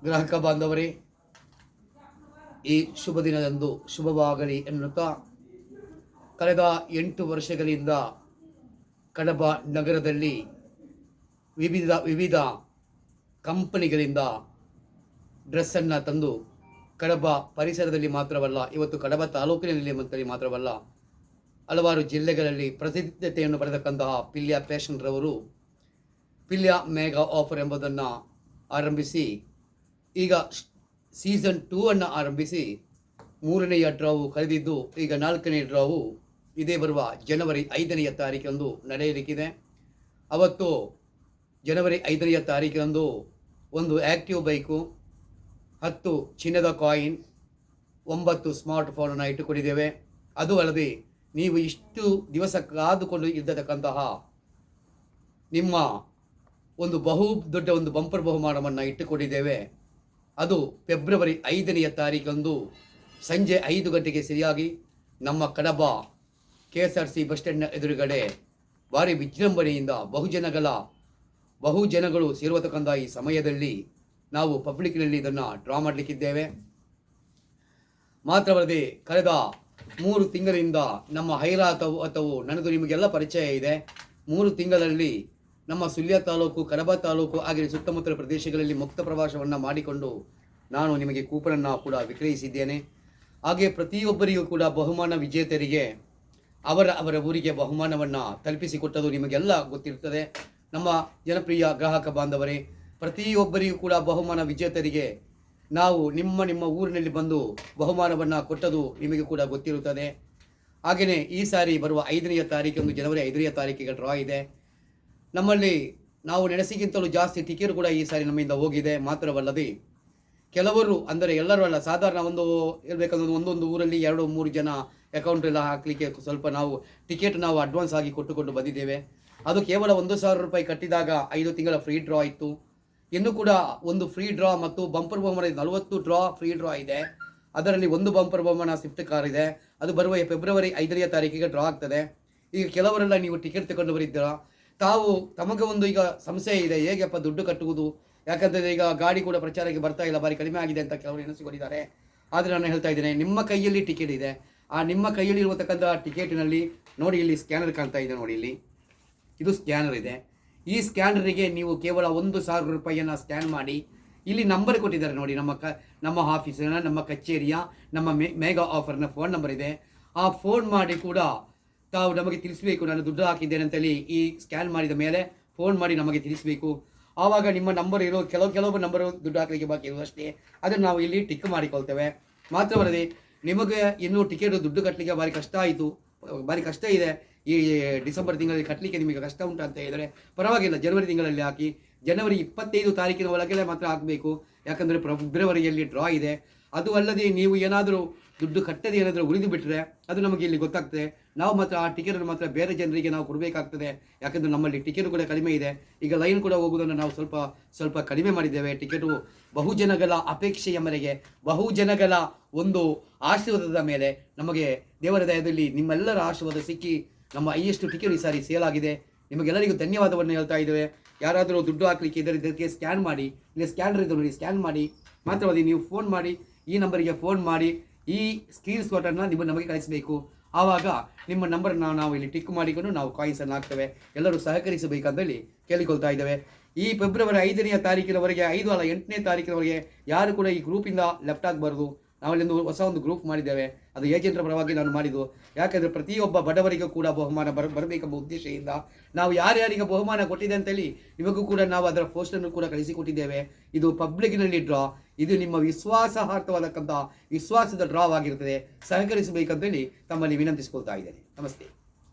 ಗ್ರಾಹಕ ಬಾಂಧವರೇ, ಈ ಶುಭ ದಿನದಂದು ಶುಭವಾಗಲಿ ಎನ್ನುತ್ತಾ ಕಳೆದ 8 ವರ್ಷಗಳಿಂದ ಕಡಬ ನಗರದಲ್ಲಿ ವಿವಿಧ ಕಂಪನಿಗಳಿಂದ ಡ್ರೆಸ್ಸನ್ನು ತಂದು ಕಡಬ ಪರಿಸರದಲ್ಲಿ ಮಾತ್ರವಲ್ಲ, ಇವತ್ತು ಕಡಬ ತಾಲೂಕಿನಲ್ಲಿ ಮಾತ್ರವಲ್ಲ, ಹಲವಾರು ಜಿಲ್ಲೆಗಳಲ್ಲಿ ಪ್ರಸಿದ್ಧತೆಯನ್ನು ಪಡೆದಕ್ಕಂತಹ ಪಿಲ್ಯ ಫ್ಯಾಷನ್ ರವರು ಪಿಲ್ಯ ಮೆಗಾ ಆಫರ್ ಎಂಬುದನ್ನು ಆರಂಭಿಸಿ ಈಗ ಸೀಸನ್ 2 ಅನ್ನು ಆರಂಭಿಸಿ 3ನೇಯ ಡ್ರಾವು ಕಳೆದಿದ್ದು, ಈಗ 4ನೇ ಡ್ರಾವು ಇದೇ ಬರುವ ಜನವರಿ 5ನೇ ತಾರೀಕಂದು ನಡೆಯಲಿಕ್ಕಿದೆ. ಅವತ್ತು ಜನವರಿ 5ನೇ ತಾರೀಕಂದು ಒಂದು ಆ್ಯಕ್ಟಿವ್ ಬೈಕು, 10 ಚಿನ್ನದ ಕಾಯಿನ್, 9 ಸ್ಮಾರ್ಟ್ ಫೋನನ್ನು ಇಟ್ಟುಕೊಂಡಿದ್ದೇವೆ. ಅದು ಅಲ್ಲದೆ ನೀವು ಇಷ್ಟು ದಿವಸ ಕಾದುಕೊಂಡು ಇದ್ದತಕ್ಕಂತಹ ನಿಮ್ಮ ಒಂದು ದೊಡ್ಡ ಒಂದು ಬಂಪರ್ ಬಹುಮಾನವನ್ನು ಇಟ್ಟುಕೊಂಡಿದ್ದೇವೆ. ಅದು ಫೆಬ್ರವರಿ 5ನೇ ತಾರೀಕಂದು ಸಂಜೆ 5 ಗಂಟೆಗೆ ಸರಿಯಾಗಿ ನಮ್ಮ ಕಡಬ KSRC ಬಸ್ ಸ್ಟ್ಯಾಂಡ್ನ ಎದುರುಗಡೆ ಭಾರಿ ವಿಜೃಂಭಣೆಯಿಂದ ಬಹುಜನಗಳು ಸೇರುವತಕ್ಕಂಥ ಈ ಸಮಯದಲ್ಲಿ ನಾವು ಪಬ್ಲಿಕ್ನಲ್ಲಿ ಇದನ್ನು ಡ್ರಾ ಮಾಡಲಿಕ್ಕಿದ್ದೇವೆ. ಮಾತ್ರವಲ್ಲದೆ ಕಳೆದ 3 ತಿಂಗಳಿಂದ ನಮ್ಮ ಹೈರಾತವು ನನಗೂ ನಿಮಗೆಲ್ಲ ಪರಿಚಯ ಇದೆ. 3 ತಿಂಗಳಲ್ಲಿ ನಮ್ಮ ಸುಳ್ಯ ತಾಲೂಕು, ಕಡಬ ತಾಲೂಕು ಹಾಗೆ ಸುತ್ತಮುತ್ತಲ ಪ್ರದೇಶಗಳಲ್ಲಿ ಮುಕ್ತ ಪ್ರವಾಸವನ್ನು ಮಾಡಿಕೊಂಡು ನಾನು ನಿಮಗೆ ಕೂಪನನ್ನು ಕೂಡ ವಿಕ್ರಯಿಸಿದ್ದೇನೆ. ಹಾಗೆ ಪ್ರತಿಯೊಬ್ಬರಿಗೂ ಕೂಡ ಬಹುಮಾನ ವಿಜೇತರಿಗೆ ಅವರ ಊರಿಗೆ ಬಹುಮಾನವನ್ನು ತಲುಪಿಸಿಕೊಟ್ಟದು ನಿಮಗೆಲ್ಲ ಗೊತ್ತಿರುತ್ತದೆ. ನಮ್ಮ ಜನಪ್ರಿಯ ಗ್ರಾಹಕ ಬಾಂಧವರೇ, ಪ್ರತಿಯೊಬ್ಬರಿಗೂ ಕೂಡ ಬಹುಮಾನ ವಿಜೇತರಿಗೆ ನಾವು ನಿಮ್ಮ ಊರಿನಲ್ಲಿ ಬಂದು ಬಹುಮಾನವನ್ನು ಕೊಟ್ಟದು ನಿಮಗೆ ಕೂಡ ಗೊತ್ತಿರುತ್ತದೆ. ಹಾಗೆಯೇ ಈ ಸಾರಿ ಬರುವ 5ನೇ ತಾರೀಕಂದು ಜನವರಿ 5ನೇ ತಾರೀಕಿಗೆ ಡ್ರಾ ಇದೆ. ನಮ್ಮಲ್ಲಿ ನಾವು ನೆನೆಸಿಗಿಂತಲೂ ಜಾಸ್ತಿ ಟಿಕೆಟ್ ಕೂಡ ಈ ಸಾರಿ ನಮ್ಮಿಂದ ಹೋಗಿದೆ. ಮಾತ್ರವಲ್ಲದೆ ಕೆಲವರು, ಅಂದರೆ ಎಲ್ಲರೂ ಅಲ್ಲ, ಸಾಧಾರಣ ಹೇಳ್ಬೇಕಂದ್ರೆ ಒಂದೊಂದು ಊರಲ್ಲಿ 2-3 ಜನ ಅಕೌಂಟ್ ಎಲ್ಲ ಹಾಕಲಿಕ್ಕೆ ಸ್ವಲ್ಪ ಟಿಕೆಟ್ ನಾವು ಅಡ್ವಾನ್ಸ್ ಆಗಿ ಕೊಟ್ಟುಕೊಂಡು ಬಂದಿದ್ದೇವೆ. ಅದು ಕೇವಲ 1,000 ರೂಪಾಯಿ ಕಟ್ಟಿದಾಗ 5 ತಿಂಗಳ ಫ್ರೀ ಡ್ರಾ ಇತ್ತು. ಇನ್ನೂ ಕೂಡ ಒಂದು ಫ್ರೀ ಡ್ರಾ ಮತ್ತು ಬಂಪರ್ ಬಹುಮಾನ 40 ಡ್ರಾ ಫ್ರೀ ಡ್ರಾ ಇದೆ. ಅದರಲ್ಲಿ ಒಂದು ಬಂಪರ್ ಬಹುಮಾನ ಸ್ವಿಫ್ಟ್ ಕಾರ್ ಇದೆ. ಅದು ಬರುವ ಫೆಬ್ರವರಿ 5ನೇ ತಾರೀಕಿಗೆ ಡ್ರಾ ಆಗ್ತದೆ. ಈಗ ಕೆಲವರೆಲ್ಲ ನೀವು ಟಿಕೆಟ್ ತಗೊಂಡು ಬರಿದ್ದೀರಾ, ತಮಗೆ ಒಂದು ಈಗ ಸಂಶಯ ಇದೆ, ಹೇಗಪ್ಪ ದುಡ್ಡು ಕಟ್ಟುವುದು, ಯಾಕಂದರೆ ಈಗ ಗಾಡಿ ಕೂಡ ಪ್ರಚಾರಕ್ಕೆ ಬರ್ತಾ ಇಲ್ಲ, ಬಾರಿ ಕಡಿಮೆ ಆಗಿದೆ ಅಂತ ಕೆಲವರು ಎನಿಸಿಕೊಂಡಿದ್ದಾರೆ. ಆದರೆ ನಾನು ಹೇಳ್ತಾ ಇದ್ದೇನೆ, ನಿಮ್ಮ ಕೈಯಲ್ಲಿ ಟಿಕೆಟ್ ಇದೆ. ಆ ನಿಮ್ಮ ಕೈಯಲ್ಲಿ ಇರುವತಕ್ಕಂಥ ಟಿಕೆಟಿನಲ್ಲಿ ನೋಡಿ, ಇಲ್ಲಿ ಸ್ಕ್ಯಾನರ್ ಕಾಣ್ತಾ ಇದೆ ನೋಡಿ, ಇದು ಸ್ಕ್ಯಾನರ್ ಇದೆ. ಈ ಸ್ಕ್ಯಾನರಿಗೆ ನೀವು ಕೇವಲ 1,000 ರೂಪಾಯಿಯನ್ನು ಸ್ಕ್ಯಾನ್ ಮಾಡಿ, ಇಲ್ಲಿ ನಂಬರ್ ಕೊಟ್ಟಿದ್ದಾರೆ ನೋಡಿ, ನಮ್ಮ ಆಫೀಸಿನ, ನಮ್ಮ ಕಚೇರಿಯ, ನಮ್ಮ ಮೆಗಾ ಆಫರ್ನ ಫೋನ್ ನಂಬರ್ ಇದೆ. ಆ ಫೋನ್ ಮಾಡಿ ಕೂಡ ತಾವು ನಮಗೆ ತಿಳಿಸಬೇಕು, ನಾನು ದುಡ್ಡು ಹಾಕಿದ್ದೇನೆ ಅಂತೇಳಿ ಈ ಸ್ಕ್ಯಾನ್ ಮಾಡಿದ ಮೇಲೆ ಫೋನ್ ಮಾಡಿ ನಮಗೆ ತಿಳಿಸಬೇಕು. ಆವಾಗ ನಿಮ್ಮ ನಂಬರ್ ಇರೋ ಕೆಲವೊಬ್ಬರು ನಂಬರು ದುಡ್ಡು ಹಾಕಲಿಕ್ಕೆ ಬಾಕಿ ಇರುವಷ್ಟೇ, ಅದನ್ನು ನಾವು ಇಲ್ಲಿ ಟಿಕ್ ಮಾಡಿಕೊಳ್ತೇವೆ. ಮಾತ್ರವಲ್ಲದೆ ನಿಮಗೆ ಇನ್ನೂ ಟಿಕೆಟ್ ದುಡ್ಡು ಕಟ್ಟಲಿಕ್ಕೆ ಭಾರಿ ಕಷ್ಟ ಇದೆ. ಈ ಡಿಸೆಂಬರ್ ತಿಂಗಳಲ್ಲಿ ಕಟ್ಟಲಿಕ್ಕೆ ನಿಮಗೆ ಕಷ್ಟ ಉಂಟು ಅಂತ ಹೇಳಿದರೆ ಪರವಾಗಿಲ್ಲ, ಜನವರಿ ತಿಂಗಳಲ್ಲಿ ಹಾಕಿ. ಜನವರಿ 25 ತಾರೀಕಿನ ಒಳಗೆ ಮಾತ್ರ ಹಾಕಬೇಕು, ಯಾಕಂದರೆ ಫೆಬ್ರವರಿಯಲ್ಲಿ ಡ್ರಾ ಇದೆ. ಅದು ಅಲ್ಲದೆ ನೀವು ಏನಾದರೂ ದುಡ್ಡು ಕಟ್ಟದೆ ಏನಾದರೂ ಉಳಿದು ಬಿಟ್ಟರೆ ಅದು ನಮಗೆ ಇಲ್ಲಿ ಗೊತ್ತಾಗ್ತದೆ. ನಾವು ಮಾತ್ರ ಆ ಟಿಕೆಟನ್ನು ಮಾತ್ರ ಬೇರೆ ಜನರಿಗೆ ನಾವು ಕೊಡಬೇಕಾಗ್ತದೆ, ಯಾಕಂದರೆ ನಮ್ಮಲ್ಲಿ ಟಿಕೆಟ್ ಕೂಡ ಕಡಿಮೆ ಇದೆ. ಈಗ ಲೈನ್ ಕೂಡ ಹೋಗುವುದನ್ನು ನಾವು ಸ್ವಲ್ಪ ಕಡಿಮೆ ಮಾಡಿದ್ದೇವೆ. ಟಿಕೆಟು ಬಹುಜನಗಳ ಅಪೇಕ್ಷೆಯ ಮೇರೆಗೆ, ಬಹುಜನಗಳ ಒಂದು ಆಶೀರ್ವಾದದ ಮೇಲೆ ನಮಗೆ ದೇವರ ದಯದಲ್ಲಿ ನಿಮ್ಮೆಲ್ಲರ ಆಶೀರ್ವಾದ ಸಿಕ್ಕಿ ನಮ್ಮ ಹೈಯೆಸ್ಟ್ ಟಿಕೆಟ್ ಈ ಸಾರಿ ಸೇಲ್ ಆಗಿದೆ. ನಿಮಗೆಲ್ಲರಿಗೂ ಧನ್ಯವಾದವನ್ನು ಹೇಳ್ತಾ ಇದ್ದೇವೆ. ಯಾರಾದರೂ ದುಡ್ಡು ಹಾಕಲಿಕ್ಕೆ ಇದಕ್ಕೆ ಸ್ಕ್ಯಾನ್ ಮಾಡಿ, ಇಲ್ಲಿ ಸ್ಕ್ಯಾನರ್ ಇದೆ ನೋಡಿ, ಸ್ಕ್ಯಾನ್ ಮಾಡಿ. ಮಾತ್ರವಲ್ಲದೆ ನೀವು ಫೋನ್ ಮಾಡಿ, ಈ ನಂಬರಿಗೆ ಫೋನ್ ಮಾಡಿ ಈ ಸ್ಕ್ರೀನ್ ಶಾಟನ್ನು ನೀವು ನಮಗೆ ಕಳಿಸಬೇಕು. ಆವಾಗ ನಿಮ್ಮ ನಂಬರನ್ನು ನಾವು ಇಲ್ಲಿ ಟಿಕ್ ಮಾಡಿಕೊಂಡು ನಾವು ಕಾಯಿನ್ಸನ್ನು ಹಾಕ್ತೇವೆ. ಎಲ್ಲರೂ ಸಹಕರಿಸಬೇಕಂತೇಳಿ ಕೇಳಿಕೊಳ್ತಾ ಇದ್ದೇವೆ. ಈ ಫೆಬ್ರವರಿ 5ನೇ ತಾರೀಕಿನವರೆಗೆ, 5 ಅಲ್ಲ 8ನೇ ತಾರೀಕಿನವರೆಗೆ ಯಾರು ಕೂಡ ಈ ಗ್ರೂಪಿಂದ ಲೆಫ್ಟ್ ಆಗಬಾರ್ದು. ನಾವಲ್ಲಿಂದು ಹೊಸ ಒಂದು ಗ್ರೂಪ್ ಮಾಡಿದ್ದೇವೆ, ಅದು ಏಜೆಂಟರ ಪರವಾಗಿ ನಾನು ಮಾಡಿದ್ದು. ಯಾಕೆಂದರೆ ಪ್ರತಿಯೊಬ್ಬ ಬಡವರಿಗೂ ಕೂಡ ಬಹುಮಾನ ಬರಬೇಕೆಂಬ ಉದ್ದೇಶದಿಂದ ನಾವು ಯಾರ್ಯಾರಿಗೆ ಬಹುಮಾನ ಕೊಟ್ಟಿದೆ ಅಂತೇಳಿ ನಿಮಗೂ ಕೂಡ ನಾವು ಅದರ ಪೋಸ್ಟನ್ನು ಕೂಡ ಕಳಿಸಿಕೊಟ್ಟಿದ್ದೇವೆ. ಇದು ಪಬ್ಲಿಕ್ನಲ್ಲಿ ಡ್ರಾ, ಇದು ನಿಮ್ಮ ವಿಶ್ವಾಸಾರ್ಹವಾದಕ್ಕಂಥ ವಿಶ್ವಾಸದ ಡ್ರಾ ಆಗಿರುತ್ತದೆ. ಸಹಕರಿಸಬೇಕಂತೇಳಿ ತಮ್ಮಲ್ಲಿ ವಿನಂತಿಸಿಕೊಳ್ತಾ ಇದ್ದೇನೆ. ನಮಸ್ತೆ.